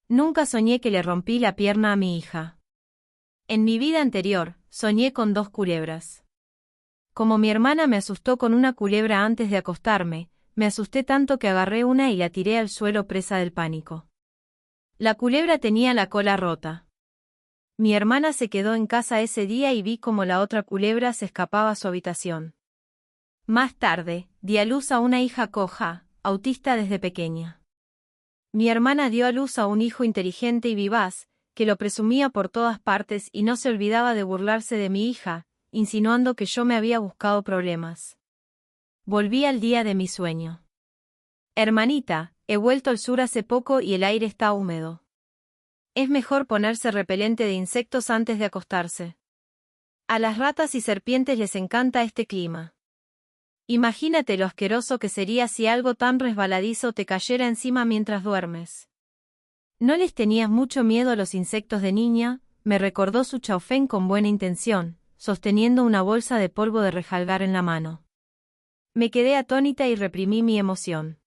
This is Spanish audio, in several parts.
Nunca soñé que le rompí la pierna a mi hija. En mi vida anterior, soñé con 2 culebras. Como mi hermana me asustó con una culebra antes de acostarme, me asusté tanto que agarré una y la tiré al suelo presa del pánico. La culebra tenía la cola rota. Mi hermana se quedó en casa ese día y vi cómo la otra culebra se escapaba a su habitación. Más tarde, di a luz a una hija coja, autista desde pequeña. Mi hermana dio a luz a un hijo inteligente y vivaz, que lo presumía por todas partes y no se olvidaba de burlarse de mi hija, insinuando que yo me había buscado problemas. Volví al día de mi sueño. Hermanita, he vuelto al sur hace poco y el aire está húmedo. Es mejor ponerse repelente de insectos antes de acostarse. A las ratas y serpientes les encanta este clima. Imagínate lo asqueroso que sería si algo tan resbaladizo te cayera encima mientras duermes. ¿No les tenías mucho miedo a los insectos de niña?, me recordó su Chaufén con buena intención, sosteniendo una bolsa de polvo de rejalgar en la mano. Me quedé atónita y reprimí mi emoción.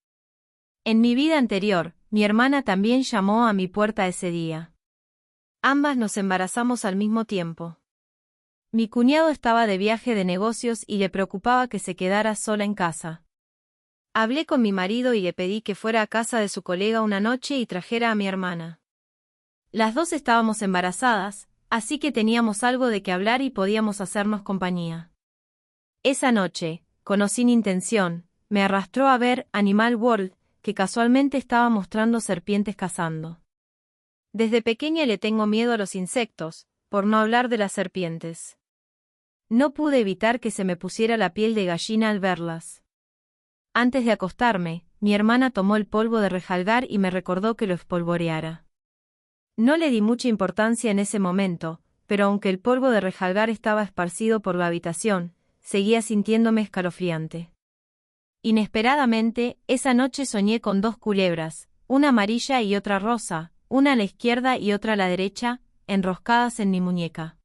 En mi vida anterior, mi hermana también llamó a mi puerta ese día. Ambas nos embarazamos al mismo tiempo. Mi cuñado estaba de viaje de negocios y le preocupaba que se quedara sola en casa. Hablé con mi marido y le pedí que fuera a casa de su colega una noche y trajera a mi hermana. Las dos estábamos embarazadas, así que teníamos algo de qué hablar y podíamos hacernos compañía. Esa noche, con o sin intención, me arrastró a ver Animal World, que casualmente estaba mostrando serpientes cazando. Desde pequeña le tengo miedo a los insectos, por no hablar de las serpientes. No pude evitar que se me pusiera la piel de gallina al verlas. Antes de acostarme, mi hermana tomó el polvo de rejalgar y me recordó que lo espolvoreara. No le di mucha importancia en ese momento, pero aunque el polvo de rejalgar estaba esparcido por la habitación, seguía sintiéndome escalofriante. Inesperadamente, esa noche soñé con 2 culebras, una amarilla y otra rosa, una a la izquierda y otra a la derecha, enroscadas en mi muñeca.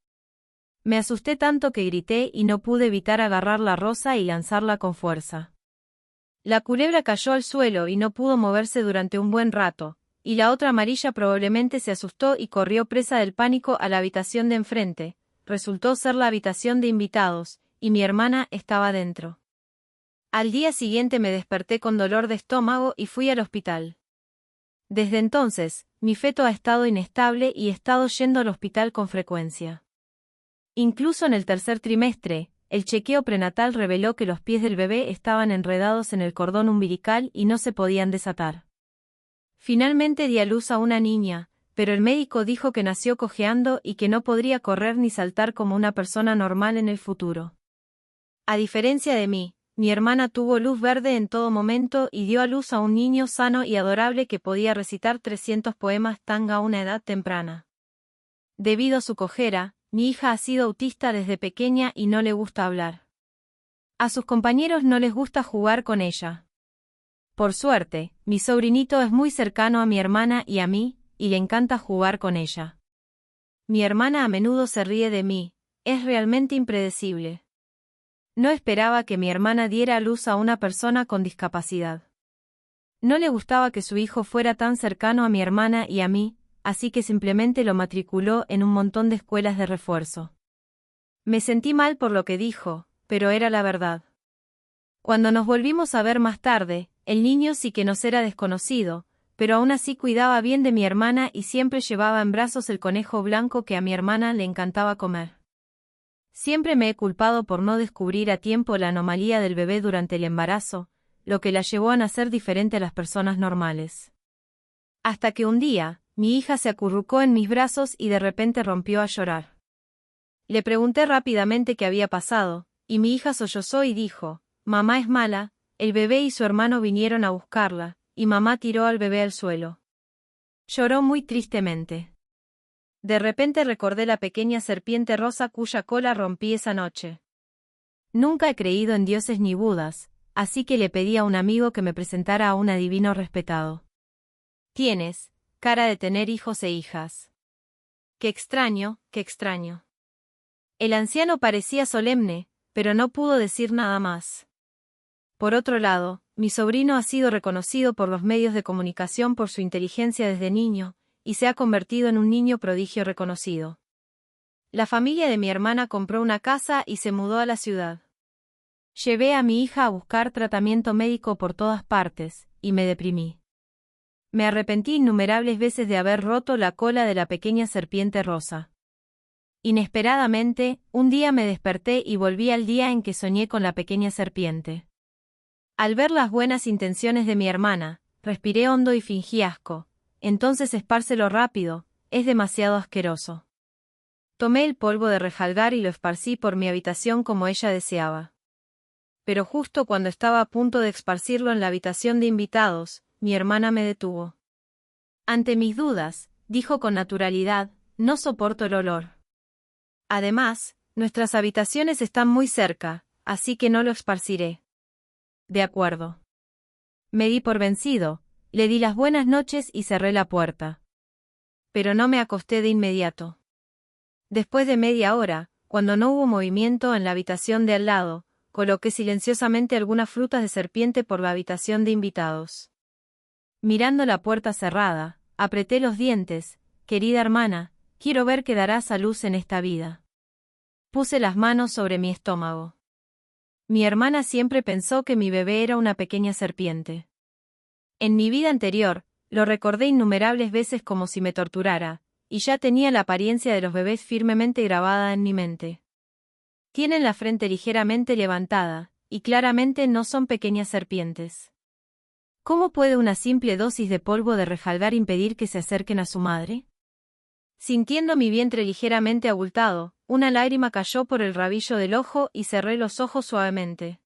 Me asusté tanto que grité y no pude evitar agarrar la rosa y lanzarla con fuerza. La culebra cayó al suelo y no pudo moverse durante un buen rato, y la otra amarilla probablemente se asustó y corrió presa del pánico a la habitación de enfrente. Resultó ser la habitación de invitados, y mi hermana estaba dentro. Al día siguiente me desperté con dolor de estómago y fui al hospital. Desde entonces, mi feto ha estado inestable y he estado yendo al hospital con frecuencia. Incluso en el 3er trimestre, el chequeo prenatal reveló que los pies del bebé estaban enredados en el cordón umbilical y no se podían desatar. Finalmente di a luz a una niña, pero el médico dijo que nació cojeando y que no podría correr ni saltar como una persona normal en el futuro. A diferencia de mí, mi hermana tuvo luz verde en todo momento y dio a luz a un niño sano y adorable que podía recitar 300 poemas tanga a una edad temprana. Debido a su cojera, mi hija ha sido autista desde pequeña y no le gusta hablar. A sus compañeros no les gusta jugar con ella. Por suerte, mi sobrinito es muy cercano a mi hermana y a mí, y le encanta jugar con ella. Mi hermana a menudo se ríe de mí, es realmente impredecible. No esperaba que mi hermana diera a luz a una persona con discapacidad. No le gustaba que su hijo fuera tan cercano a mi hermana y a mí, así que simplemente lo matriculó en un montón de escuelas de refuerzo. Me sentí mal por lo que dijo, pero era la verdad. Cuando nos volvimos a ver más tarde, el niño sí que nos era desconocido, pero aún así cuidaba bien de mi hermana y siempre llevaba en brazos el conejo blanco que a mi hermana le encantaba comer. Siempre me he culpado por no descubrir a tiempo la anomalía del bebé durante el embarazo, lo que la llevó a nacer diferente a las personas normales. Hasta que un día, mi hija se acurrucó en mis brazos y de repente rompió a llorar. Le pregunté rápidamente qué había pasado, y mi hija sollozó y dijo: «Mamá es mala, el bebé y su hermano vinieron a buscarla, y mamá tiró al bebé al suelo». Lloró muy tristemente. De repente recordé la pequeña serpiente rosa cuya cola rompí esa noche. Nunca he creído en dioses ni budas, así que le pedí a un amigo que me presentara a un adivino respetado. «Tienes cara de tener hijos e hijas». «Qué extraño, qué extraño». El anciano parecía solemne, pero no pudo decir nada más. Por otro lado, mi sobrino ha sido reconocido por los medios de comunicación por su inteligencia desde niño, y se ha convertido en un niño prodigio reconocido. La familia de mi hermana compró una casa y se mudó a la ciudad. Llevé a mi hija a buscar tratamiento médico por todas partes, y me deprimí. Me arrepentí innumerables veces de haber roto la cola de la pequeña serpiente rosa. Inesperadamente, un día me desperté y volví al día en que soñé con la pequeña serpiente. Al ver las buenas intenciones de mi hermana, respiré hondo y fingí asco. Entonces espárcelo rápido, es demasiado asqueroso. Tomé el polvo de rejalgar y lo esparcí por mi habitación como ella deseaba. Pero justo cuando estaba a punto de esparcirlo en la habitación de invitados, mi hermana me detuvo. Ante mis dudas, dijo con naturalidad, no soporto el olor. Además, nuestras habitaciones están muy cerca, así que no lo esparciré. De acuerdo. Me di por vencido, le di las buenas noches y cerré la puerta. Pero no me acosté de inmediato. Después de media hora, cuando no hubo movimiento en la habitación de al lado, coloqué silenciosamente algunas frutas de serpiente por la habitación de invitados. Mirando la puerta cerrada, apreté los dientes, querida hermana, quiero ver que darás a luz en esta vida. Puse las manos sobre mi estómago. Mi hermana siempre pensó que mi bebé era una pequeña serpiente. En mi vida anterior, lo recordé innumerables veces como si me torturara, y ya tenía la apariencia de los bebés firmemente grabada en mi mente. Tienen la frente ligeramente levantada, y claramente no son pequeñas serpientes. ¿Cómo puede una simple dosis de polvo de rejalgar impedir que se acerquen a su madre? Sintiendo mi vientre ligeramente abultado, una lágrima cayó por el rabillo del ojo y cerré los ojos suavemente.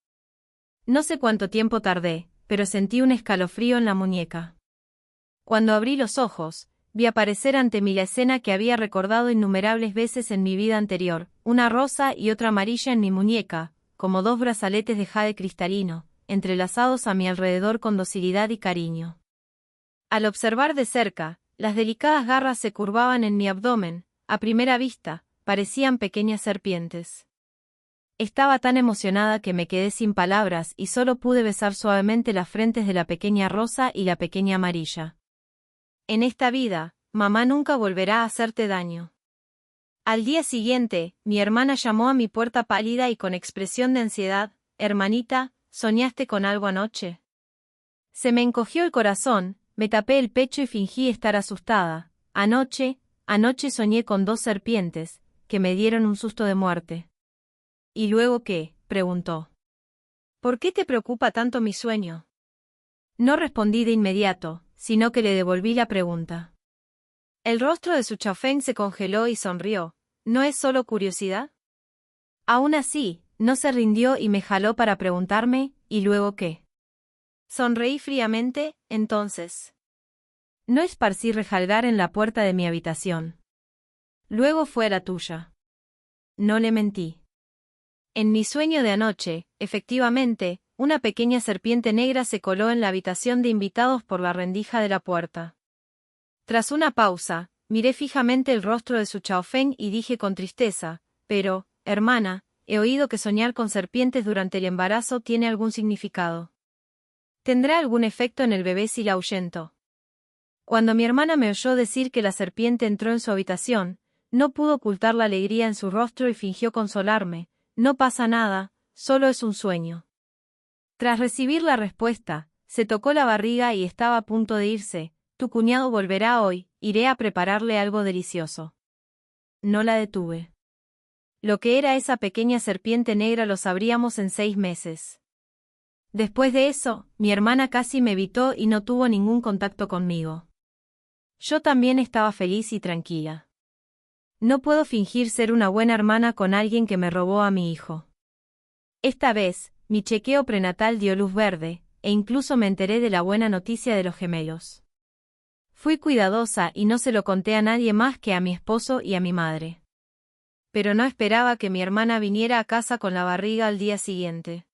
No sé cuánto tiempo tardé, pero sentí un escalofrío en la muñeca. Cuando abrí los ojos, vi aparecer ante mí la escena que había recordado innumerables veces en mi vida anterior, una rosa y otra amarilla en mi muñeca, como dos brazaletes de jade cristalino, entrelazados a mi alrededor con docilidad y cariño. Al observar de cerca, las delicadas garras se curvaban en mi abdomen, a primera vista, parecían pequeñas serpientes. Estaba tan emocionada que me quedé sin palabras y solo pude besar suavemente las frentes de la pequeña rosa y la pequeña amarilla. En esta vida, mamá nunca volverá a hacerte daño. Al día siguiente, mi hermana llamó a mi puerta pálida y con expresión de ansiedad, hermanita, ¿soñaste con algo anoche? Se me encogió el corazón, me tapé el pecho y fingí estar asustada. Anoche soñé con dos serpientes, que me dieron un susto de muerte. ¿Y luego qué?, preguntó. ¿Por qué te preocupa tanto mi sueño? No respondí de inmediato, sino que le devolví la pregunta. El rostro de su Chaufeng se congeló y sonrió. ¿No es solo curiosidad? Aún así, no se rindió y me jaló para preguntarme, ¿y luego qué? Sonreí fríamente, entonces. No esparcí rejalgar en la puerta de mi habitación. Luego fue a la tuya. No le mentí. En mi sueño de anoche, efectivamente, una pequeña serpiente negra se coló en la habitación de invitados por la rendija de la puerta. Tras una pausa, miré fijamente el rostro de su Chaofeng y dije con tristeza, pero, hermana, he oído que soñar con serpientes durante el embarazo tiene algún significado. ¿Tendrá algún efecto en el bebé si la ahuyento? Cuando mi hermana me oyó decir que la serpiente entró en su habitación, no pudo ocultar la alegría en su rostro y fingió consolarme. No pasa nada, solo es un sueño. Tras recibir la respuesta, se tocó la barriga y estaba a punto de irse. Tu cuñado volverá hoy, iré a prepararle algo delicioso. No la detuve. Lo que era esa pequeña serpiente negra lo sabríamos en 6 meses. Después de eso, mi hermana casi me evitó y no tuvo ningún contacto conmigo. Yo también estaba feliz y tranquila. No puedo fingir ser una buena hermana con alguien que me robó a mi hijo. Esta vez, mi chequeo prenatal dio luz verde, e incluso me enteré de la buena noticia de los gemelos. Fui cuidadosa y no se lo conté a nadie más que a mi esposo y a mi madre. Pero no esperaba que mi hermana viniera a casa con la barriga al día siguiente.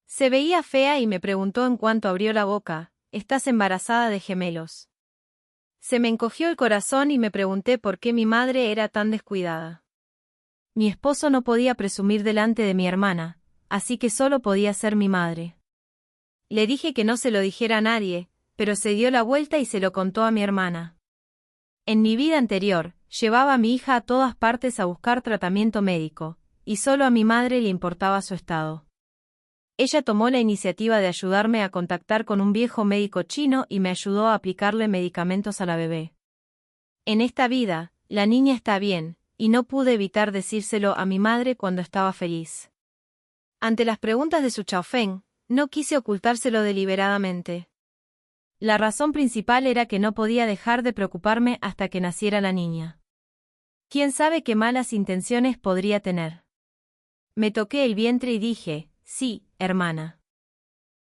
Se veía fea y me preguntó en cuanto abrió la boca, ¿estás embarazada de gemelos? Se me encogió el corazón y me pregunté por qué mi madre era tan descuidada. Mi esposo no podía presumir delante de mi hermana, así que solo podía ser mi madre. Le dije que no se lo dijera a nadie, pero se dio la vuelta y se lo contó a mi hermana. En mi vida anterior, llevaba a mi hija a todas partes a buscar tratamiento médico, y solo a mi madre le importaba su estado. Ella tomó la iniciativa de ayudarme a contactar con un viejo médico chino y me ayudó a aplicarle medicamentos a la bebé. En esta vida, la niña está bien, y no pude evitar decírselo a mi madre cuando estaba feliz. Ante las preguntas de Su Chaofeng, no quise ocultárselo deliberadamente. La razón principal era que no podía dejar de preocuparme hasta que naciera la niña. ¿Quién sabe qué malas intenciones podría tener? Me toqué el vientre y dije, sí, hermana.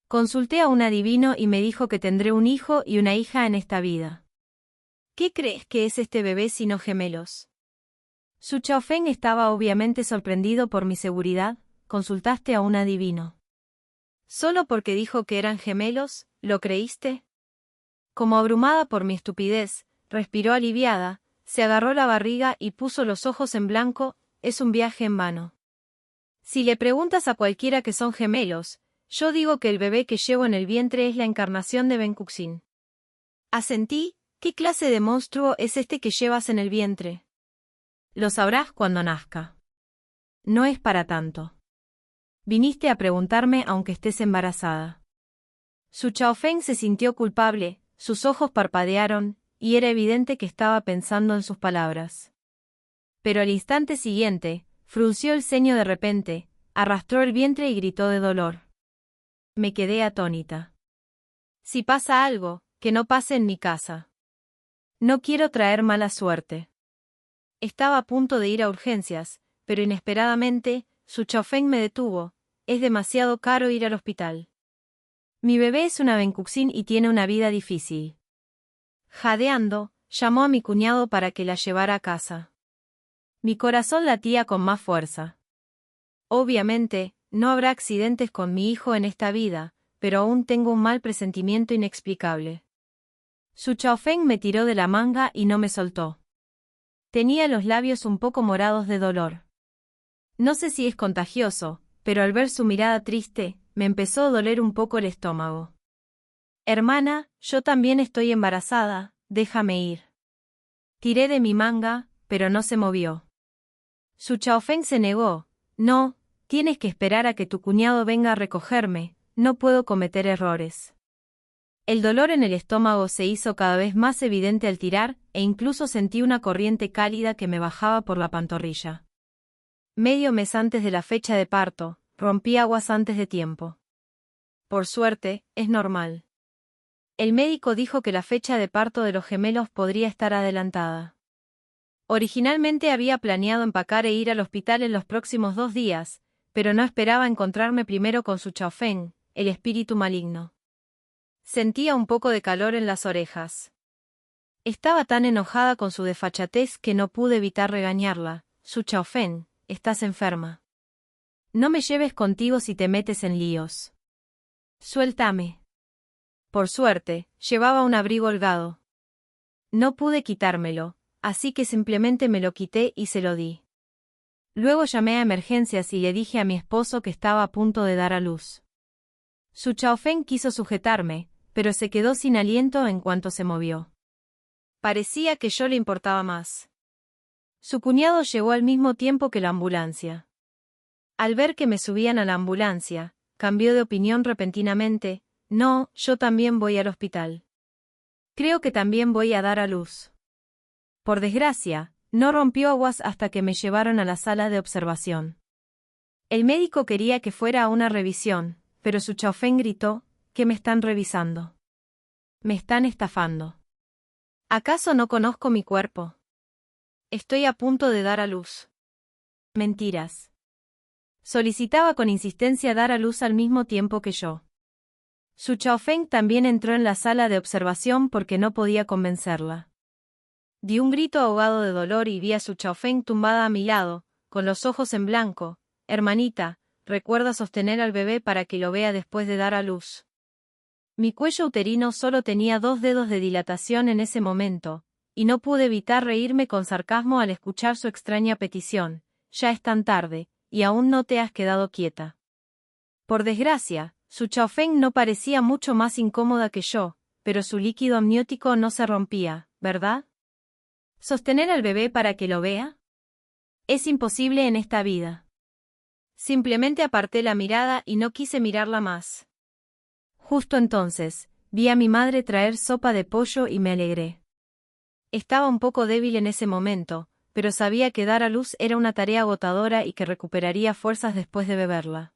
Consulté a un adivino y me dijo que tendré un hijo y una hija en esta vida. ¿Qué crees que es este bebé sino gemelos? Su Chaofeng estaba obviamente sorprendido por mi seguridad. ¿Consultaste a un adivino? ¿Solo porque dijo que eran gemelos, lo creíste? Como abrumada por mi estupidez, respiró aliviada, se agarró la barriga y puso los ojos en blanco. Es un viaje en vano. Si le preguntas a cualquiera que son gemelos, yo digo que el bebé que llevo en el vientre es la encarnación de Benkuxin. Asentí. ¿Qué clase de monstruo es este que llevas en el vientre? Lo sabrás cuando nazca. No es para tanto. Viniste a preguntarme aunque estés embarazada. Su Chaofeng se sintió culpable, sus ojos parpadearon, y era evidente que estaba pensando en sus palabras. Pero al instante siguiente, frunció el ceño de repente, arrastró el vientre y gritó de dolor. Me quedé atónita. Si pasa algo, que no pase en mi casa. No quiero traer mala suerte. Estaba a punto de ir a urgencias, pero inesperadamente, Su Chaofeng me detuvo. Es demasiado caro ir al hospital. Mi bebé es una Benkuxin y tiene una vida difícil. Jadeando, llamó a mi cuñado para que la llevara a casa. Mi corazón latía con más fuerza. Obviamente, no habrá accidentes con mi hijo en esta vida, pero aún tengo un mal presentimiento inexplicable. Su Chaofeng me tiró de la manga y no me soltó. Tenía los labios un poco morados de dolor. No sé si es contagioso, pero al ver su mirada triste, me empezó a doler un poco el estómago. Hermana, yo también estoy embarazada, déjame ir. Tiré de mi manga, pero no se movió. Su Chaofeng se negó. No, tienes que esperar a que tu cuñado venga a recogerme, no puedo cometer errores. El dolor en el estómago se hizo cada vez más evidente al tirar, e incluso sentí una corriente cálida que me bajaba por la pantorrilla. Medio mes antes de la fecha de parto, rompí aguas antes de tiempo. Por suerte, es normal. El médico dijo que la fecha de parto de los gemelos podría estar adelantada. Originalmente había planeado empacar e ir al hospital en los próximos 2 días, pero no esperaba encontrarme primero con Su Chaofeng, el espíritu maligno. Sentía un poco de calor en las orejas. Estaba tan enojada con su desfachatez que no pude evitar regañarla. Su Chaofeng, estás enferma. No me lleves contigo si te metes en líos. Suéltame. Por suerte, llevaba un abrigo holgado. No pude quitármelo, así que simplemente me lo quité y se lo di. Luego llamé a emergencias y le dije a mi esposo que estaba a punto de dar a luz. Su Chaofeng quiso sujetarme, pero se quedó sin aliento en cuanto se movió. Parecía que yo le importaba más. Su cuñado llegó al mismo tiempo que la ambulancia. Al ver que me subían a la ambulancia, cambió de opinión repentinamente. No, yo también voy al hospital. Creo que también voy a dar a luz. Por desgracia, no rompió aguas hasta que me llevaron a la sala de observación. El médico quería que fuera a una revisión, pero Su Chaofeng gritó, ¿qué me están revisando? Me están estafando. ¿Acaso no conozco mi cuerpo? Estoy a punto de dar a luz. Mentiras. Solicitaba con insistencia dar a luz al mismo tiempo que yo. Su Chaofeng también entró en la sala de observación porque no podía convencerla. Di un grito ahogado de dolor y vi a Su Chaofeng tumbada a mi lado, con los ojos en blanco. Hermanita, recuerda sostener al bebé para que lo vea después de dar a luz. Mi cuello uterino solo tenía 2 dedos de dilatación en ese momento, y no pude evitar reírme con sarcasmo al escuchar su extraña petición. Ya es tan tarde, y aún no te has quedado quieta. Por desgracia, Su Chaofeng no parecía mucho más incómoda que yo, pero su líquido amniótico no se rompía, ¿verdad? ¿Sostener al bebé para que lo vea? Es imposible en esta vida. Simplemente aparté la mirada y no quise mirarla más. Justo entonces, vi a mi madre traer sopa de pollo y me alegré. Estaba un poco débil en ese momento, pero sabía que dar a luz era una tarea agotadora y que recuperaría fuerzas después de beberla.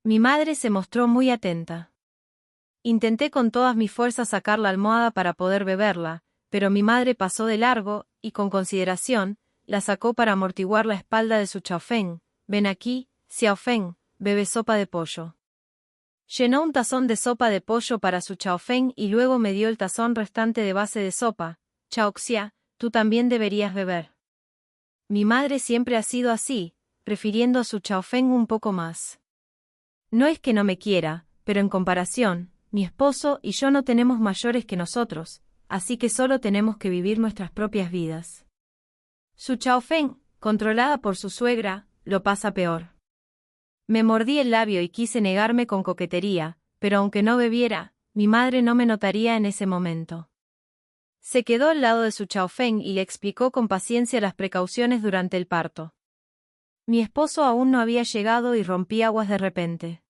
Mi madre se mostró muy atenta. Intenté con todas mis fuerzas sacar la almohada para poder beberla, pero mi madre pasó de largo, y con consideración, la sacó para amortiguar la espalda de su Xiaofeng. Ven aquí, Xiaofeng, bebe sopa de pollo. Llenó un tazón de sopa de pollo para su Xiaofeng y luego me dio el tazón restante de base de sopa. Xiaoxia, tú también deberías beber. Mi madre siempre ha sido así, prefiriendo a su Xiaofeng un poco más. No es que no me quiera, pero en comparación, mi esposo y yo no tenemos mayores que nosotros, así que solo tenemos que vivir nuestras propias vidas. Su Xiaofeng, controlada por su suegra, lo pasa peor. Me mordí el labio y quise negarme con coquetería, pero aunque no bebiera, mi madre no me notaría en ese momento. Se quedó al lado de su Xiaofeng y le explicó con paciencia las precauciones durante el parto. Mi esposo aún no había llegado y rompí aguas de repente.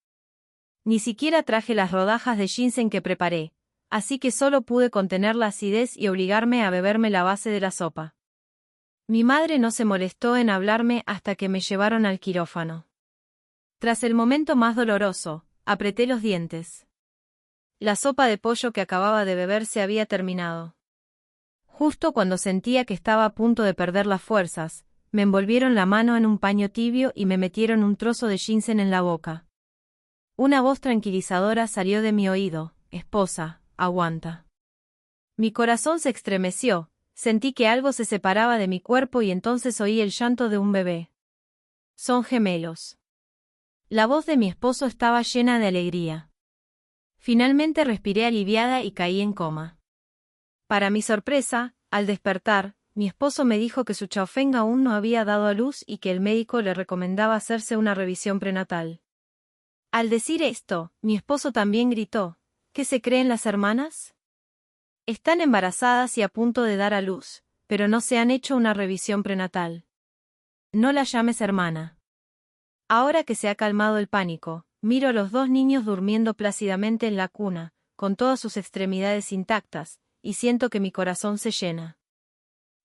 Ni siquiera traje las rodajas de ginseng que preparé, así que solo pude contener la acidez y obligarme a beberme la base de la sopa. Mi madre no se molestó en hablarme hasta que me llevaron al quirófano. Tras el momento más doloroso, apreté los dientes. La sopa de pollo que acababa de beber se había terminado. Justo cuando sentía que estaba a punto de perder las fuerzas, me envolvieron la mano en un paño tibio y me metieron un trozo de ginseng en la boca. Una voz tranquilizadora salió de mi oído: esposa, aguanta. Mi corazón se estremeció, sentí que algo se separaba de mi cuerpo y entonces oí el llanto de un bebé. Son gemelos. La voz de mi esposo estaba llena de alegría. Finalmente respiré aliviada y caí en coma. Para mi sorpresa, al despertar, mi esposo me dijo que su Xiaofeng aún no había dado a luz y que el médico le recomendaba hacerse una revisión prenatal. Al decir esto, mi esposo también gritó: ¿qué se creen las hermanas? Están embarazadas y a punto de dar a luz, pero no se han hecho una revisión prenatal. No la llames hermana. Ahora que se ha calmado el pánico, miro a los dos niños durmiendo plácidamente en la cuna, con todas sus extremidades intactas, y siento que mi corazón se llena.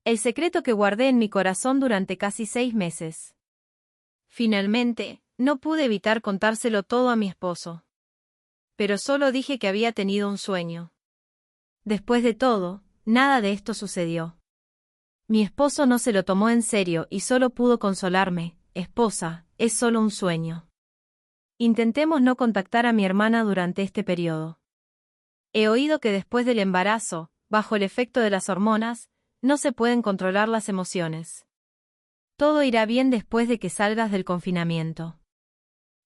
El secreto que guardé en mi corazón durante casi 6 meses. Finalmente, no pude evitar contárselo todo a mi esposo. Pero solo dije que había tenido un sueño. Después de todo, nada de esto sucedió. Mi esposo no se lo tomó en serio y solo pudo consolarme: esposa, es solo un sueño. Intentemos no contactar a mi hermana durante este periodo. He oído que después del embarazo, bajo el efecto de las hormonas, no se pueden controlar las emociones. Todo irá bien después de que salgas del confinamiento.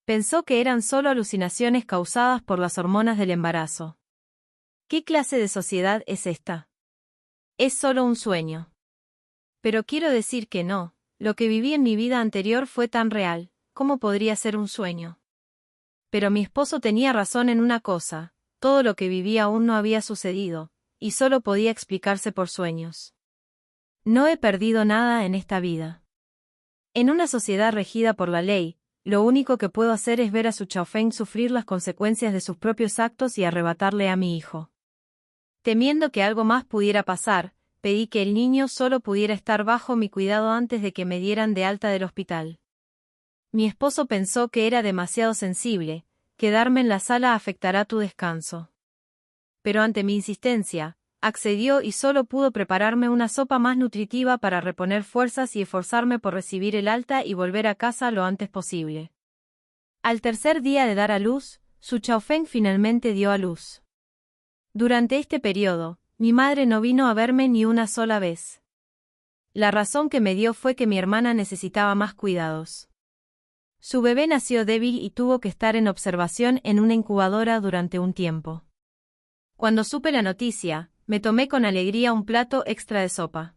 Pensó que eran solo alucinaciones causadas por las hormonas del embarazo. ¿Qué clase de sociedad es esta? Es solo un sueño. Pero quiero decir que no, lo que viví en mi vida anterior fue tan real, ¿cómo podría ser un sueño? Pero mi esposo tenía razón en una cosa: todo lo que viví aún no había sucedido, y solo podía explicarse por sueños. No he perdido nada en esta vida. En una sociedad regida por la ley, lo único que puedo hacer es ver a su Xiaofeng sufrir las consecuencias de sus propios actos y arrebatarle a mi hijo. Temiendo que algo más pudiera pasar, pedí que el niño solo pudiera estar bajo mi cuidado antes de que me dieran de alta del hospital. Mi esposo pensó que era demasiado sensible: quedarme en la sala afectará tu descanso. Pero ante mi insistencia, accedió y solo pudo prepararme una sopa más nutritiva para reponer fuerzas y esforzarme por recibir el alta y volver a casa lo antes posible. Al tercer día de dar a luz, su Xiaofeng finalmente dio a luz. Durante este periodo, mi madre no vino a verme ni una sola vez. La razón que me dio fue que mi hermana necesitaba más cuidados. Su bebé nació débil y tuvo que estar en observación en una incubadora durante un tiempo. Cuando supe la noticia, me tomé con alegría un plato extra de sopa.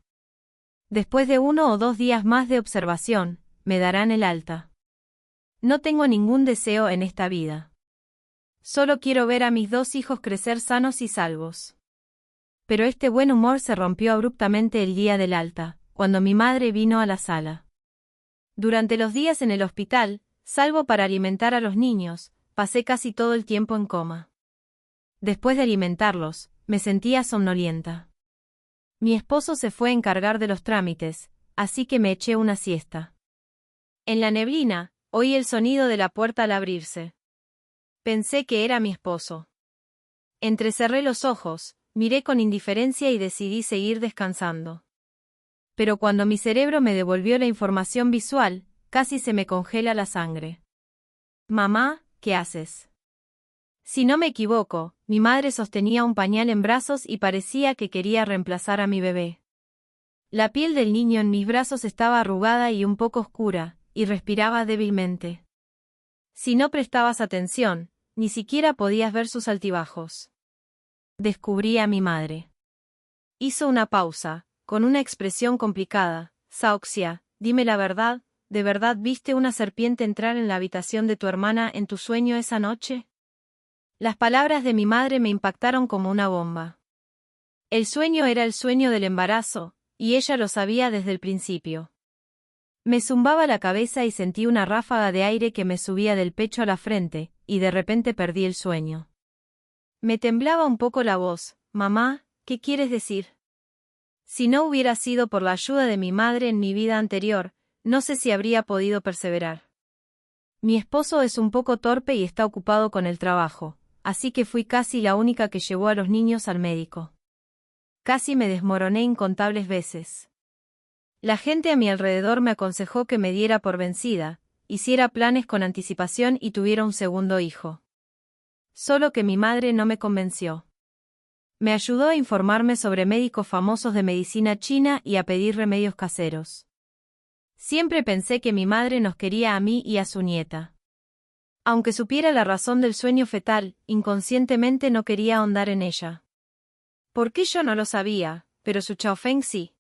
Después de 1 o 2 días más de observación, me darán el alta. No tengo ningún deseo en esta vida. Solo quiero ver a mis 2 hijos crecer sanos y salvos. Pero este buen humor se rompió abruptamente el día del alta, cuando mi madre vino a la sala. Durante los días en el hospital, salvo para alimentar a los niños, pasé casi todo el tiempo en coma. Después de alimentarlos, me sentía somnolienta. Mi esposo se fue a encargar de los trámites, así que me eché una siesta. En la neblina, oí el sonido de la puerta al abrirse. Pensé que era mi esposo. Entrecerré los ojos, miré con indiferencia y decidí seguir descansando. Pero cuando mi cerebro me devolvió la información visual, casi se me congela la sangre. Mamá, ¿qué haces? Si no me equivoco, mi madre sostenía un pañal en brazos y parecía que quería reemplazar a mi bebé. La piel del niño en mis brazos estaba arrugada y un poco oscura, y respiraba débilmente. Si no prestabas atención, ni siquiera podías ver sus altibajos. Descubrí a mi madre. Hizo una pausa, con una expresión complicada. Saoxia, dime la verdad, ¿de verdad viste una serpiente entrar en la habitación de tu hermana en tu sueño esa noche? Las palabras de mi madre me impactaron como una bomba. El sueño era el sueño del embarazo, y ella lo sabía desde el principio. Me zumbaba la cabeza y sentí una ráfaga de aire que me subía del pecho a la frente, y de repente perdí el sueño. Me temblaba un poco la voz. Mamá, ¿qué quieres decir? Si no hubiera sido por la ayuda de mi madre en mi vida anterior, no sé si habría podido perseverar. Mi esposo es un poco torpe y está ocupado con el trabajo, así que fui casi la única que llevó a los niños al médico. Casi me desmoroné incontables veces. La gente a mi alrededor me aconsejó que me diera por vencida, hiciera planes con anticipación y tuviera un segundo hijo. Solo que mi madre no me convenció. Me ayudó a informarme sobre médicos famosos de medicina china y a pedir remedios caseros. Siempre pensé que mi madre nos quería a mí y a su nieta. Aunque supiera la razón del sueño fetal, inconscientemente no quería ahondar en ella. ¿Por qué yo no lo sabía, pero Su Chaofeng sí?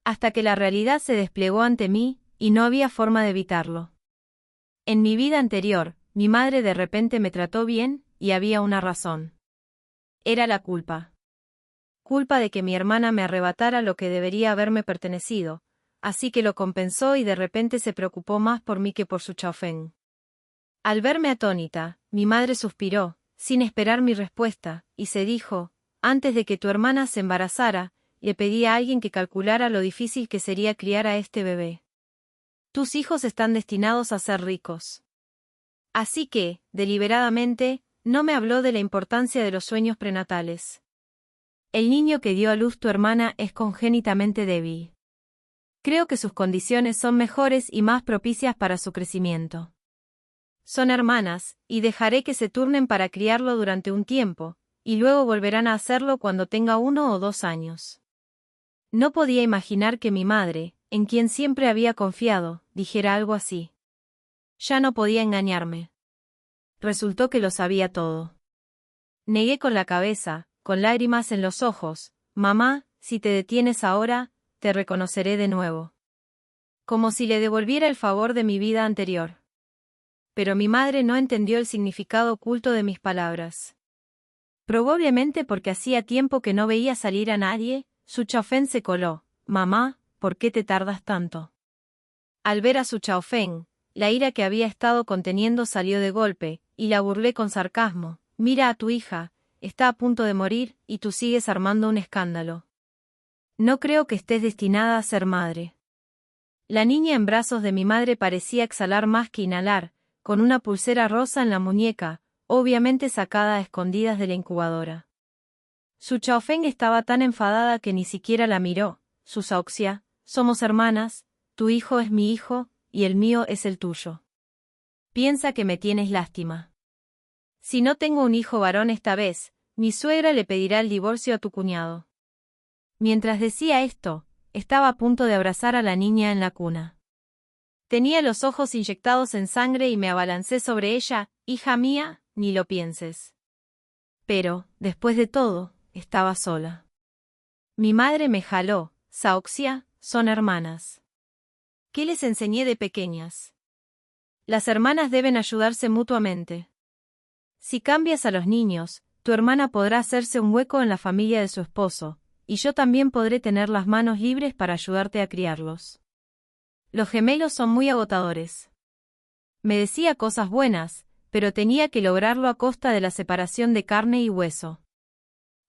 Hasta que la realidad se desplegó ante mí, y no había forma de evitarlo. En mi vida anterior, mi madre de repente me trató bien, y había una razón. Era la culpa. Culpa de que mi hermana me arrebatara lo que debería haberme pertenecido, así que lo compensó y de repente se preocupó más por mí que por Su Chaofeng. Al verme atónita, mi madre suspiró, sin esperar mi respuesta, y se dijo, antes de que tu hermana se embarazara, le pedí a alguien que calculara lo difícil que sería criar a este bebé. Tus hijos están destinados a ser ricos. Así que, deliberadamente, no me habló de la importancia de los sueños prenatales. El niño que dio a luz tu hermana es congénitamente débil. Creo que sus condiciones son mejores y más propicias para su crecimiento. Son hermanas, y dejaré que se turnen para criarlo durante un tiempo, y luego volverán a hacerlo cuando tenga 1 o 2 años. No podía imaginar que mi madre, en quien siempre había confiado, dijera algo así. Ya no podía engañarme. Resultó que lo sabía todo. Negué con la cabeza, con lágrimas en los ojos, mamá, si te detienes ahora, te reconoceré de nuevo. Como si le devolviera el favor de mi vida anterior. Pero mi madre no entendió el significado oculto de mis palabras. Probablemente porque hacía tiempo que no veía salir a nadie, Su Chaofeng se coló. Mamá, ¿por qué te tardas tanto? Al ver a Su Chaofeng, la ira que había estado conteniendo salió de golpe, y la burlé con sarcasmo. Mira a tu hija, está a punto de morir, y tú sigues armando un escándalo. No creo que estés destinada a ser madre. La niña en brazos de mi madre parecía exhalar más que inhalar, con una pulsera rosa en la muñeca, obviamente sacada a escondidas de la incubadora. Su Chaofeng estaba tan enfadada que ni siquiera la miró. Su Saoxia, somos hermanas, tu hijo es mi hijo, y el mío es el tuyo. Piensa que me tienes lástima. Si no tengo un hijo varón esta vez, mi suegra le pedirá el divorcio a tu cuñado. Mientras decía esto, estaba a punto de abrazar a la niña en la cuna. Tenía los ojos inyectados en sangre y me abalancé sobre ella. Hija mía, ni lo pienses. Pero, después de todo, estaba sola. Mi madre me jaló. Saoxia, son hermanas. ¿Qué les enseñé de pequeñas? Las hermanas deben ayudarse mutuamente. Si cambias a los niños, tu hermana podrá hacerse un hueco en la familia de su esposo, y yo también podré tener las manos libres para ayudarte a criarlos. Los gemelos son muy agotadores. Me decía cosas buenas, pero tenía que lograrlo a costa de la separación de carne y hueso.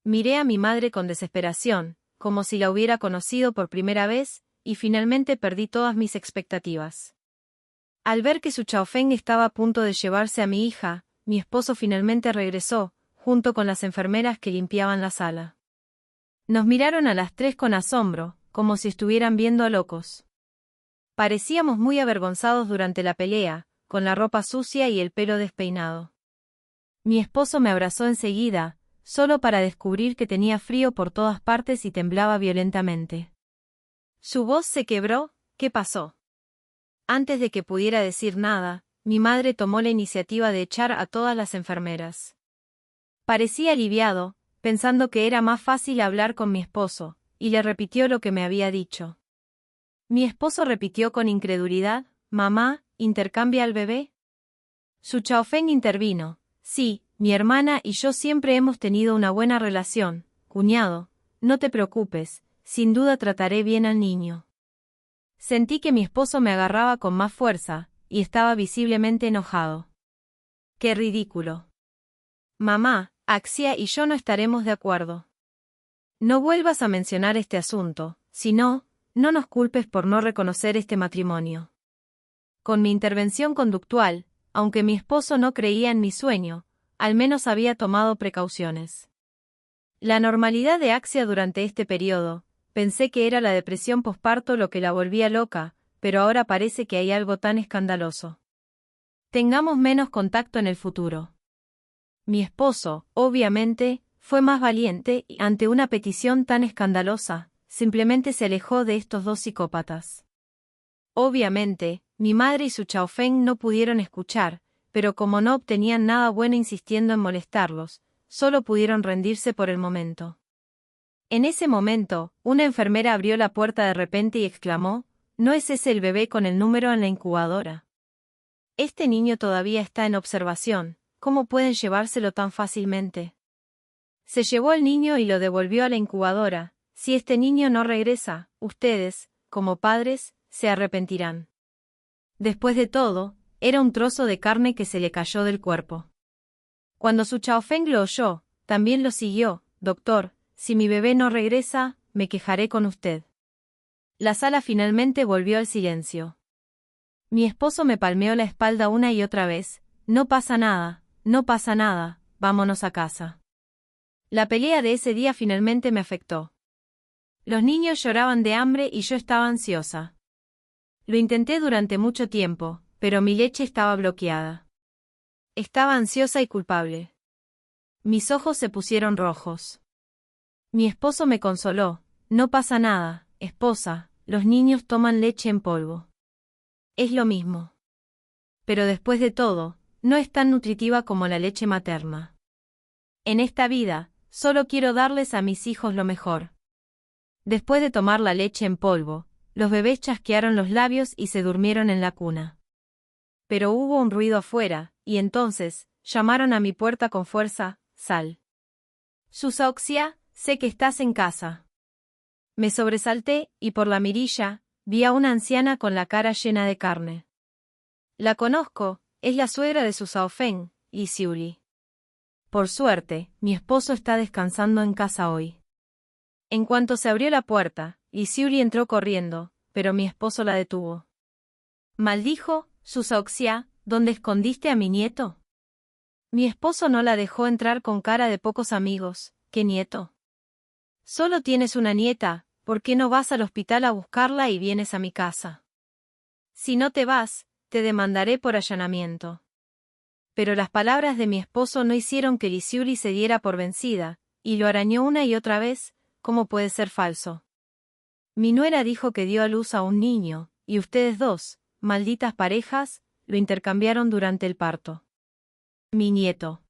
Miré a mi madre con desesperación, como si la hubiera conocido por primera vez, y finalmente perdí todas mis expectativas. Al ver que su Chaofeng estaba a punto de llevarse a mi hija, mi esposo finalmente regresó, junto con las enfermeras que limpiaban la sala. Nos miraron a las tres con asombro, como si estuvieran viendo a locos. Parecíamos muy avergonzados durante la pelea, con la ropa sucia y el pelo despeinado. Mi esposo me abrazó enseguida, solo para descubrir que tenía frío por todas partes y temblaba violentamente. Su voz se quebró. ¿Qué pasó? Antes de que pudiera decir nada, mi madre tomó la iniciativa de echar a todas las enfermeras. Parecía aliviado, pensando que era más fácil hablar con mi esposo, y le repitió lo que me había dicho. Mi esposo repitió con incredulidad: «Mamá, ¿intercambia al bebé?» Su Chaofeng intervino: «Sí, mi hermana y yo siempre hemos tenido una buena relación, cuñado, no te preocupes, sin duda trataré bien al niño». Sentí que mi esposo me agarraba con más fuerza, y estaba visiblemente enojado. ¡Qué ridículo! Mamá, Axia y yo no estaremos de acuerdo. No vuelvas a mencionar este asunto, si no, no nos culpes por no reconocer este matrimonio. Con mi intervención conductual, aunque mi esposo no creía en mi sueño, al menos había tomado precauciones. La normalidad de Axia durante este periodo, pensé que era la depresión posparto lo que la volvía loca, pero ahora parece que hay algo tan escandaloso. Tengamos menos contacto en el futuro. Mi esposo, obviamente, fue más valiente y, ante una petición tan escandalosa, simplemente se alejó de estos dos psicópatas. Obviamente, mi madre y su Chaofeng no pudieron escuchar, pero como no obtenían nada bueno insistiendo en molestarlos, solo pudieron rendirse por el momento. En ese momento, una enfermera abrió la puerta de repente y exclamó: «¿No es ese el bebé con el número en la incubadora? Este niño todavía está en observación, ¿cómo pueden llevárselo tan fácilmente?» Se llevó al niño y lo devolvió a la incubadora. Si este niño no regresa, ustedes, como padres, se arrepentirán. Después de todo, era un trozo de carne que se le cayó del cuerpo. Cuando su Chaofeng lo oyó, también lo siguió: «Doctor, si mi bebé no regresa, me quejaré con usted». La sala finalmente volvió al silencio. Mi esposo me palmeó la espalda una y otra vez: «No pasa nada, no pasa nada, vámonos a casa». La pelea de ese día finalmente me afectó. Los niños lloraban de hambre y yo estaba ansiosa. Lo intenté durante mucho tiempo, pero mi leche estaba bloqueada. Estaba ansiosa y culpable. Mis ojos se pusieron rojos. Mi esposo me consoló: «No pasa nada, esposa, los niños toman leche en polvo. Es lo mismo. Pero después de todo, no es tan nutritiva como la leche materna. En esta vida, solo quiero darles a mis hijos lo mejor». Después de tomar la leche en polvo, los bebés chasquearon los labios y se durmieron en la cuna. Pero hubo un ruido afuera, y entonces, llamaron a mi puerta con fuerza: «Sal. Susaoxia, sé que estás en casa». Me sobresalté, y por la mirilla, vi a una anciana con la cara llena de carne. «La conozco, es la suegra de su Chaofeng, Li Xiuli. Por suerte, mi esposo está descansando en casa hoy». En cuanto se abrió la puerta, Li Xiuli entró corriendo, pero mi esposo la detuvo. Maldijo: «Susaoxia, ¿dónde escondiste a mi nieto?» Mi esposo no la dejó entrar con cara de pocos amigos. «¿Qué nieto? Solo tienes una nieta, ¿por qué no vas al hospital a buscarla y vienes a mi casa? Si no te vas, te demandaré por allanamiento». Pero las palabras de mi esposo no hicieron que Li Xiuli se diera por vencida, y lo arañó una y otra vez: «¿Cómo puede ser falso? Mi nuera dijo que dio a luz a un niño, y ustedes dos, malditas parejas, lo intercambiaron durante el parto. Mi nieto.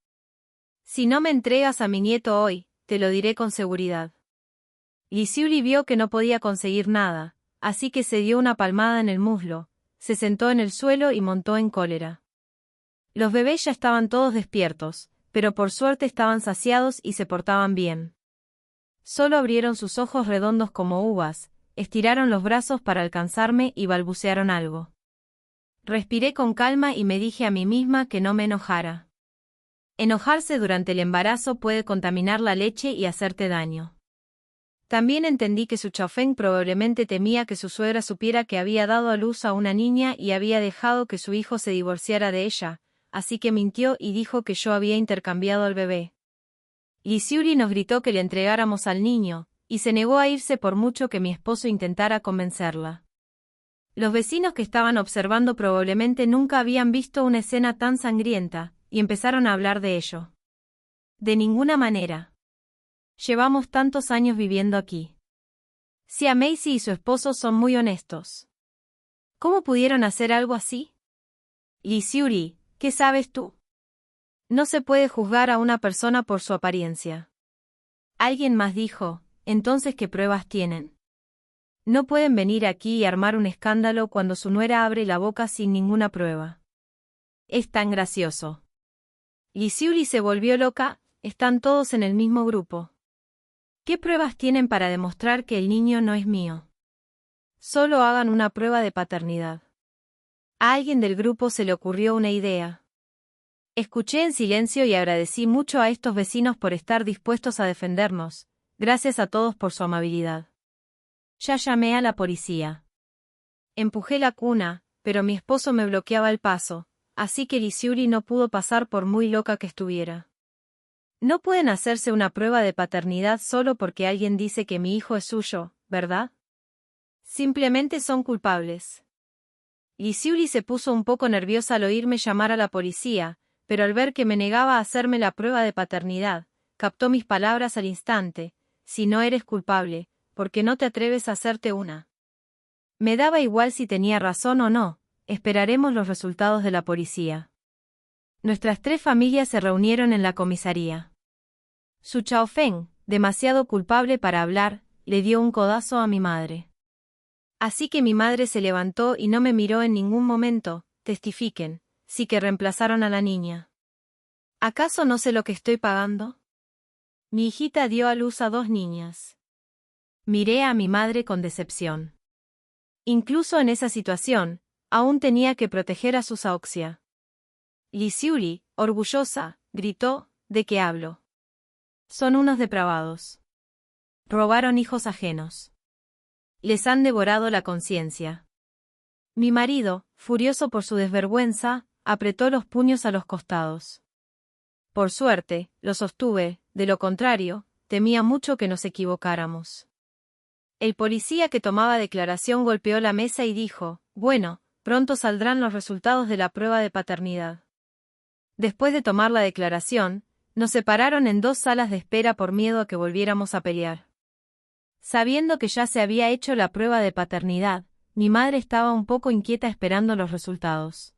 Si no me entregas a mi nieto hoy, te lo diré con seguridad». Li Xiuli vio que no podía conseguir nada, así que se dio una palmada en el muslo, se sentó en el suelo y montó en cólera. Los bebés ya estaban todos despiertos, pero por suerte estaban saciados y se portaban bien. Solo abrieron sus ojos redondos como uvas, estiraron los brazos para alcanzarme y balbucearon algo. Respiré con calma y me dije a mí misma que no me enojara. Enojarse durante el embarazo puede contaminar la leche y hacerte daño. También entendí que su Xiaofeng probablemente temía que su suegra supiera que había dado a luz a una niña y había dejado que su hijo se divorciara de ella, así que mintió y dijo que yo había intercambiado al bebé. Li Xiuli nos gritó que le entregáramos al niño, y se negó a irse por mucho que mi esposo intentara convencerla. Los vecinos que estaban observando probablemente nunca habían visto una escena tan sangrienta, y empezaron a hablar de ello. De ninguna manera. Llevamos tantos años viviendo aquí. Xia Meizi y su esposo son muy honestos. ¿Cómo pudieron hacer algo así? Li Xiuli, ¿qué sabes tú? No se puede juzgar a una persona por su apariencia. Alguien más dijo, entonces ¿qué pruebas tienen? No pueden venir aquí y armar un escándalo cuando su nuera abre la boca sin ninguna prueba. Es tan gracioso. Li Xiuli se volvió loca, están todos en el mismo grupo. ¿Qué pruebas tienen para demostrar que el niño no es mío? Solo hagan una prueba de paternidad. A alguien del grupo se le ocurrió una idea. Escuché en silencio y agradecí mucho a estos vecinos por estar dispuestos a defendernos, gracias a todos por su amabilidad. Ya llamé a la policía. Empujé la cuna, pero mi esposo me bloqueaba el paso, así que Li Xiuli no pudo pasar por muy loca que estuviera. No pueden hacerse una prueba de paternidad solo porque alguien dice que mi hijo es suyo, ¿verdad? Simplemente son culpables. Li Xiuli se puso un poco nerviosa al oírme llamar a la policía, pero al ver que me negaba a hacerme la prueba de paternidad, captó mis palabras al instante. Si no eres culpable, ¿por qué no te atreves a hacerte una? Me daba igual si tenía razón o no, esperaremos los resultados de la policía. Nuestras 3 familias se reunieron en la comisaría. Su Xiaofeng, demasiado culpable para hablar, le dio un codazo a mi madre. Así que mi madre se levantó y no me miró en ningún momento. Testifiquen, sí que reemplazaron a la niña. ¿Acaso no sé lo que estoy pagando? Mi hijita dio a luz a 2 niñas. Miré a mi madre con decepción. Incluso en esa situación, aún tenía que proteger a su Saoxia. Li Xiuli, orgullosa, gritó, ¿de qué hablo? Son unos depravados. Robaron hijos ajenos. Les han devorado la conciencia. Mi marido, furioso por su desvergüenza, apretó los puños a los costados. Por suerte, lo sostuve, de lo contrario, temía mucho que nos equivocáramos. El policía que tomaba declaración golpeó la mesa y dijo, bueno, pronto saldrán los resultados de la prueba de paternidad. Después de tomar la declaración, nos separaron en 2 salas de espera por miedo a que volviéramos a pelear. Sabiendo que ya se había hecho la prueba de paternidad, mi madre estaba un poco inquieta esperando los resultados.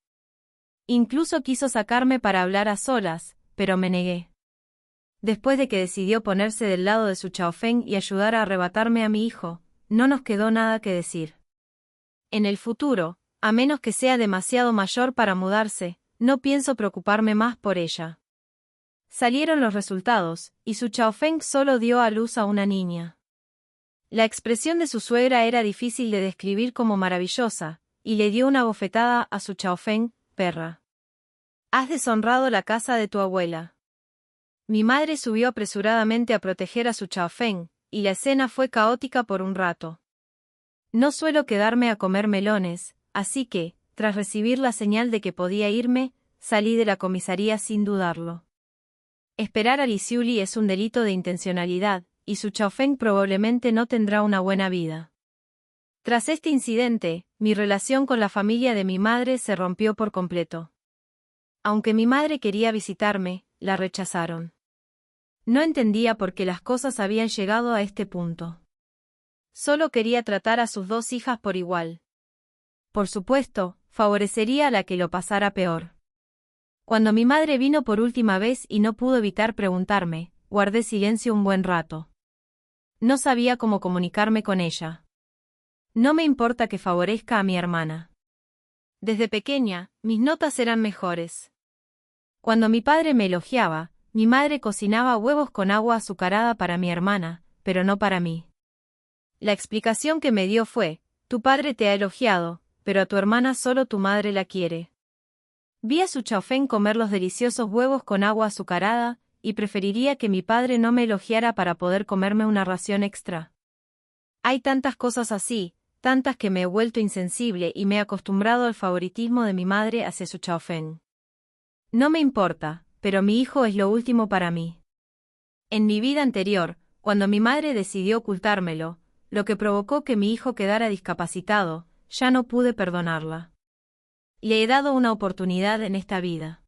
Incluso quiso sacarme para hablar a solas, pero me negué. Después de que decidió ponerse del lado de su Xiaofeng y ayudar a arrebatarme a mi hijo, no nos quedó nada que decir. En el futuro, a menos que sea demasiado mayor para mudarse, no pienso preocuparme más por ella. Salieron los resultados, y su Xiaofeng solo dio a luz a una niña. La expresión de su suegra era difícil de describir como maravillosa, y le dio una bofetada a su Xiaofeng, perra. Has deshonrado la casa de tu abuela. Mi madre subió apresuradamente a proteger a su Xiaofeng, y la escena fue caótica por un rato. No suelo quedarme a comer melones, así que, tras recibir la señal de que podía irme, salí de la comisaría sin dudarlo. Esperar a Li Xiuli es un delito de intencionalidad, y su Xiaofeng probablemente no tendrá una buena vida. Tras este incidente, mi relación con la familia de mi madre se rompió por completo. Aunque mi madre quería visitarme, la rechazaron. No entendía por qué las cosas habían llegado a este punto. Solo quería tratar a sus 2 hijas por igual. Por supuesto, favorecería a la que lo pasara peor. Cuando mi madre vino por última vez y no pudo evitar preguntarme, guardé silencio un buen rato. No sabía cómo comunicarme con ella. No me importa que favorezca a mi hermana. Desde pequeña, mis notas eran mejores. Cuando mi padre me elogiaba, Mi madre cocinaba huevos con agua azucarada para mi hermana, pero no para mí. La explicación que me dio fue: tu padre te ha elogiado, pero a tu hermana solo tu madre la quiere. Vi a su Xiaofeng comer los deliciosos huevos con agua azucarada, y preferiría que mi padre no me elogiara para poder comerme una ración extra. Hay tantas cosas así, tantas que me he vuelto insensible y me he acostumbrado al favoritismo de mi madre hacia su Xiaofeng. No me importa, pero mi hijo es lo último para mí. En mi vida anterior, cuando mi madre decidió ocultármelo, lo que provocó que mi hijo quedara discapacitado, ya no pude perdonarla. Le he dado una oportunidad en esta vida.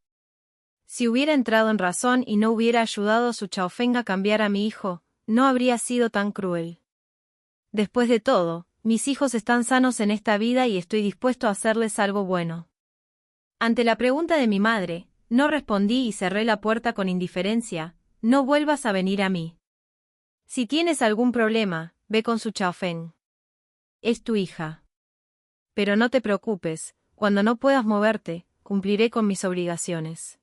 Si hubiera entrado en razón y no hubiera ayudado a su Xiaofeng a cambiar a mi hijo, no habría sido tan cruel. Después de todo, mis hijos están sanos en esta vida y estoy dispuesto a hacerles algo bueno. Ante la pregunta de mi madre, no respondí y cerré la puerta con indiferencia: no vuelvas a venir a mí. Si tienes algún problema, ve con su Xiaofeng. Es tu hija. Pero no te preocupes, cuando no puedas moverte, cumpliré con mis obligaciones.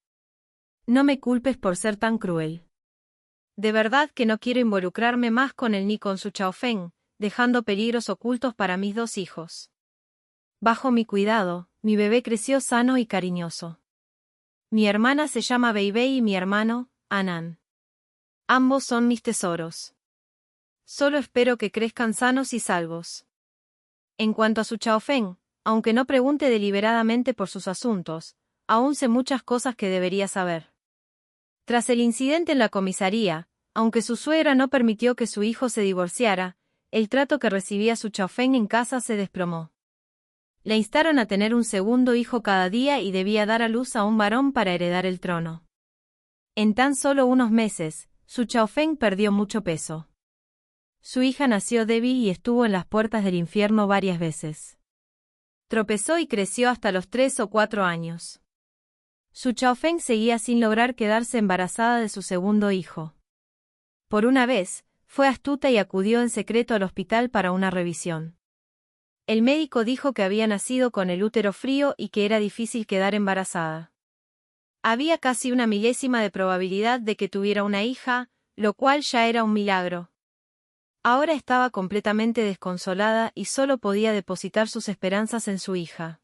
No me culpes por ser tan cruel. De verdad que no quiero involucrarme más con él ni con su Xiaofeng, dejando peligros ocultos para mis dos hijos. Bajo mi cuidado, mi bebé creció sano y cariñoso. Mi hermana se llama Beibei y mi hermano, Anan. Ambos son mis tesoros. Solo espero que crezcan sanos y salvos. En cuanto a su Xiaofeng, aunque no pregunte deliberadamente por sus asuntos, aún sé muchas cosas que debería saber. Tras el incidente en la comisaría, aunque su suegra no permitió que su hijo se divorciara, el trato que recibía su Xiaofeng en casa se desplomó. Le instaron a tener un segundo hijo cada día y debía dar a luz a un varón para heredar el trono. En tan solo unos meses, su Xiaofeng perdió mucho peso. Su hija nació débil y estuvo en las puertas del infierno varias veces. Tropezó y creció hasta los 3 o 4 años. Su Xiaofeng seguía sin lograr quedarse embarazada de su segundo hijo. Por una vez, fue astuta y acudió en secreto al hospital para una revisión. El médico dijo que había nacido con el útero frío y que era difícil quedar embarazada. Había casi una milésima de probabilidad de que tuviera una hija, lo cual ya era un milagro. Ahora estaba completamente desconsolada y solo podía depositar sus esperanzas en su hija.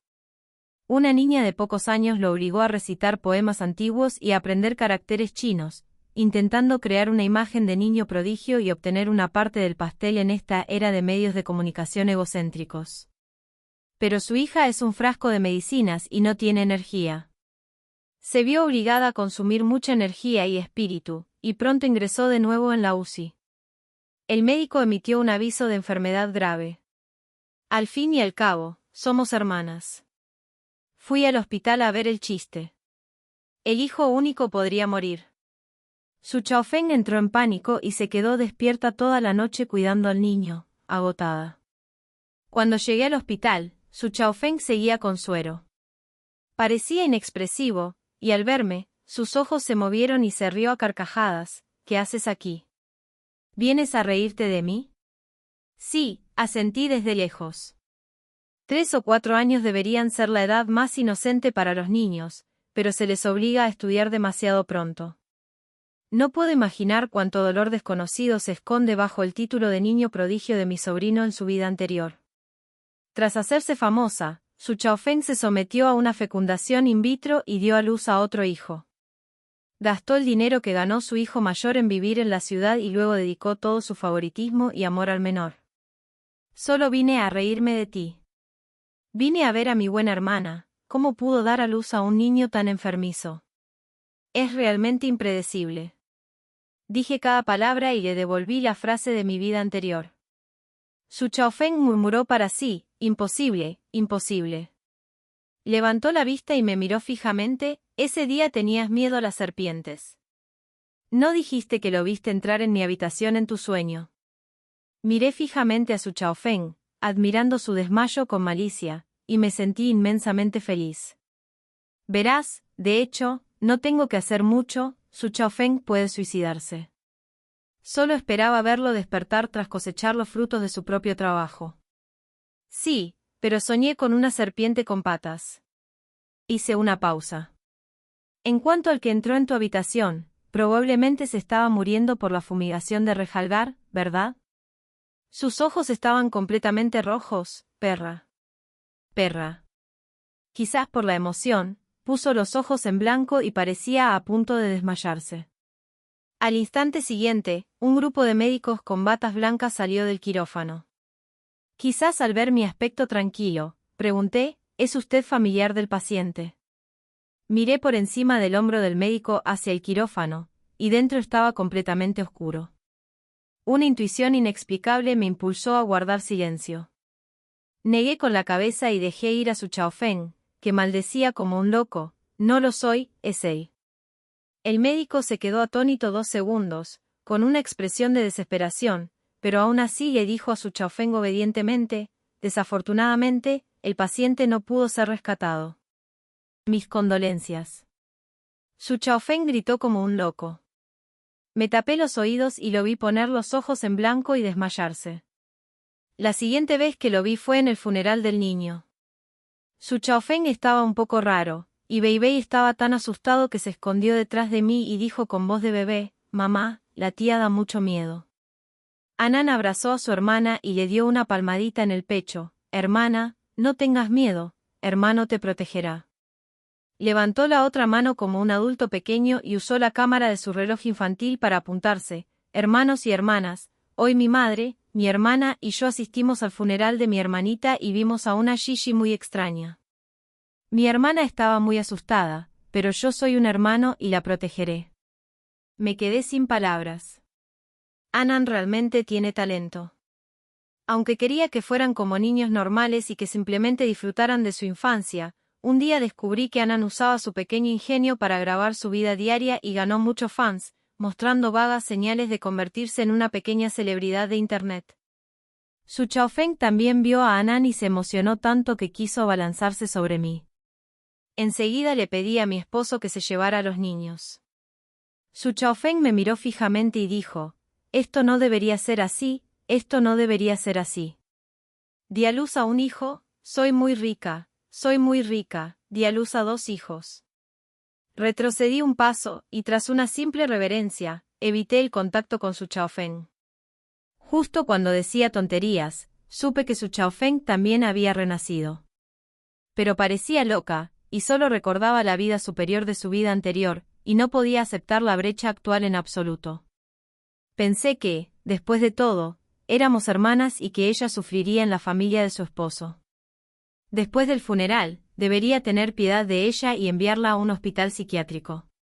Una niña de pocos años lo obligó a recitar poemas antiguos y a aprender caracteres chinos, intentando crear una imagen de niño prodigio y obtener una parte del pastel en esta era de medios de comunicación egocéntricos. Pero su hija es un frasco de medicinas y no tiene energía. Se vio obligada a consumir mucha energía y espíritu, y pronto ingresó de nuevo en la UCI. El médico emitió un aviso de enfermedad grave. Al fin y al cabo, somos hermanas. Fui al hospital a ver el chiste. El hijo único podría morir. Su Xiaofeng entró en pánico y se quedó despierta toda la noche cuidando al niño, agotada. Cuando llegué al hospital, su Xiaofeng seguía con suero. Parecía inexpresivo, y al verme, sus ojos se movieron y se rió a carcajadas. ¿Qué haces aquí? ¿Vienes a reírte de mí? Sí, asentí desde lejos. 3 o 4 años deberían ser la edad más inocente para los niños, pero se les obliga a estudiar demasiado pronto. No puedo imaginar cuánto dolor desconocido se esconde bajo el título de niño prodigio de mi sobrino en su vida anterior. Tras hacerse famosa, su Xiaofeng se sometió a una fecundación in vitro y dio a luz a otro hijo. Gastó el dinero que ganó su hijo mayor en vivir en la ciudad y luego dedicó todo su favoritismo y amor al menor. Solo vine a reírme de ti. Vine a ver a mi buena hermana. ¿Cómo pudo dar a luz a un niño tan enfermizo? Es realmente impredecible. Dije cada palabra y le devolví la frase de mi vida anterior. Su Xiaofeng murmuró para sí: imposible, imposible. Levantó la vista y me miró fijamente. Ese día tenías miedo a las serpientes. No dijiste que lo viste entrar en mi habitación en tu sueño. Miré fijamente a su Xiaofeng, admirando su desmayo con malicia, y me sentí inmensamente feliz. Verás, de hecho, no tengo que hacer mucho. Su Xiaofeng puede suicidarse. Solo esperaba verlo despertar tras cosechar los frutos de su propio trabajo. Sí, pero soñé con una serpiente con patas. Hice una pausa. En cuanto al que entró en tu habitación, Probablemente se estaba muriendo por la fumigación de Rejalgar, ¿verdad? Sus ojos estaban completamente rojos, perra. Perra. Quizás por la emoción, puso los ojos en blanco y parecía a punto de desmayarse. Al instante siguiente, un grupo de médicos con batas blancas salió del quirófano. Quizás al ver mi aspecto tranquilo, pregunté, ¿es usted familiar del paciente? Miré por encima del hombro del médico hacia el quirófano, y dentro estaba completamente oscuro. Una intuición inexplicable me impulsó a guardar silencio. Negué con la cabeza y dejé ir a su Chaofeng, que maldecía como un loco, no lo soy, es él. El médico se quedó atónito 2 segundos, con una expresión de desesperación, pero aún así le dijo a su Chaofeng obedientemente, desafortunadamente, el paciente no pudo ser rescatado. Mis condolencias. Su Chaofeng gritó como un loco. Me tapé los oídos y lo vi poner los ojos en blanco y desmayarse. La siguiente vez que lo vi fue en el funeral del niño. Su Chaofeng estaba un poco raro, y Beibei estaba tan asustado que se escondió detrás de mí y dijo con voz de bebé, «Mamá, la tía da mucho miedo». Anan abrazó a su hermana y le dio una palmadita en el pecho, «Hermana, no tengas miedo, hermano te protegerá». Levantó la otra mano como un adulto pequeño y usó la cámara de su reloj infantil para apuntarse, «Hermanos y hermanas, hoy mi madre, mi hermana y yo asistimos al funeral de mi hermanita y vimos a una Gigi muy extraña. Mi hermana estaba muy asustada, pero yo soy un hermano y la protegeré». Me quedé sin palabras. Anan realmente tiene talento. Aunque quería que fueran como niños normales y que simplemente disfrutaran de su infancia, un día descubrí que Anan usaba su pequeño ingenio para grabar su vida diaria y ganó muchos fans, mostrando vagas señales de convertirse en una pequeña celebridad de Internet. Su Chaofeng también vio a Anan y se emocionó tanto que quiso abalanzarse sobre mí. Enseguida le pedí a mi esposo que se llevara a los niños. Su Chaofeng me miró fijamente y dijo, «Esto no debería ser así, esto no debería ser así. Di a luz a un hijo, soy muy rica, di a luz a 2 hijos». Retrocedí un paso, y tras una simple reverencia, evité el contacto con su Chaofeng. Justo cuando decía tonterías, supe que su Chaofeng también había renacido. Pero parecía loca, y solo recordaba la vida superior de su vida anterior, y no podía aceptar la brecha actual en absoluto. Pensé que, después de todo, éramos hermanas y que ella sufriría en la familia de su esposo. Después del funeral, debería tener piedad de ella y enviarla a un hospital psiquiátrico.